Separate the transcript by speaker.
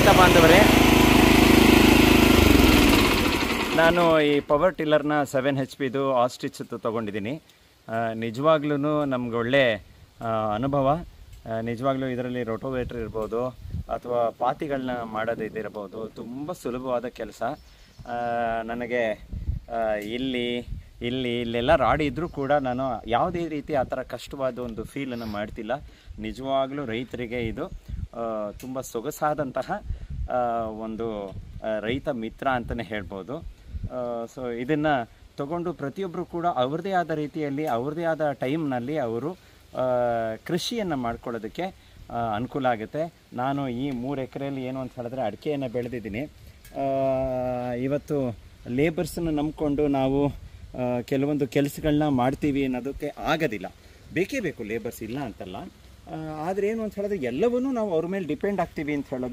Speaker 1: ರೈತ ಬಾಂಧವರೇ, ನಾನು ಈ ಪವರ್ ಟಿಲ್ಲರ್ನ 7HP ಆಸ್ಟ್ರಿಚ್ ತೊಗೊಂಡಿದ್ದೀನಿ. ನಿಜವಾಗ್ಲೂ ನಮ್ಗೆ ಒಳ್ಳೆ ಅನುಭವ. ನಿಜವಾಗ್ಲೂ ಇದರಲ್ಲಿ ರೋಟೋವೇಟ್ರ್ ಇರ್ಬೋದು ಅಥವಾ ಪಾತಿಗಳನ್ನ ಮಾಡೋದು ಇದಿರ್ಬೋದು, ತುಂಬ ಸುಲಭವಾದ ಕೆಲಸ. ನನಗೆ ಇಲ್ಲೆಲ್ಲ ರಾಡಿ ಇದ್ದರೂ ಕೂಡ ನಾನು ಯಾವುದೇ ರೀತಿ ಆ ಥರ ಕಷ್ಟವಾದ ಒಂದು ಫೀಲನ್ನು ಮಾಡ್ತಿಲ್ಲ. ನಿಜವಾಗ್ಲೂ ರೈತರಿಗೆ ಇದು ತುಂಬ ಸೊಗಸಾದಂತಹ ಒಂದು ರೈತ ಮಿತ್ರ ಅಂತಲೇ ಹೇಳ್ಬೋದು. ಸೊ ಇದನ್ನು ತಗೊಂಡು ಪ್ರತಿಯೊಬ್ಬರು ಕೂಡ ಅವ್ರದ್ದೇ ಆದ ರೀತಿಯಲ್ಲಿ ಅವ್ರದ್ದೇ ಆದ ಟೈಮ್ನಲ್ಲಿ ಅವರು ಕೃಷಿಯನ್ನು ಮಾಡ್ಕೊಳ್ಳೋದಕ್ಕೆ ಅನುಕೂಲ ಆಗುತ್ತೆ. ನಾನು ಈ 3 ಎಕರೆಯಲ್ಲಿ ಏನು ಅಂತ ಹೇಳಿದ್ರೆ ಅಡಿಕೆಯನ್ನು ಬೆಳೆದಿದ್ದೀನಿ. ಇವತ್ತು ಲೇಬರ್ಸನ್ನು ನಂಬಿಕೊಂಡು ನಾವು ಕೆಲವೊಂದು ಕೆಲಸಗಳನ್ನ ಮಾಡ್ತೀವಿ ಅನ್ನೋದಕ್ಕೆ ಆಗೋದಿಲ್ಲ. ಬೇಕೇ ಬೇಕು ಲೇಬರ್ಸ್, ಇಲ್ಲ ಅಂತಲ್ಲ. ಆದರೆ ಏನು ಅಂತ ಹೇಳಿದ್ರೆ ಎಲ್ಲವನ್ನೂ ನಾವು ಅವ್ರ ಮೇಲೆ ಡಿಪೆಂಡ್ ಆಗ್ತೀವಿ ಅಂತ ಹೇಳೋದು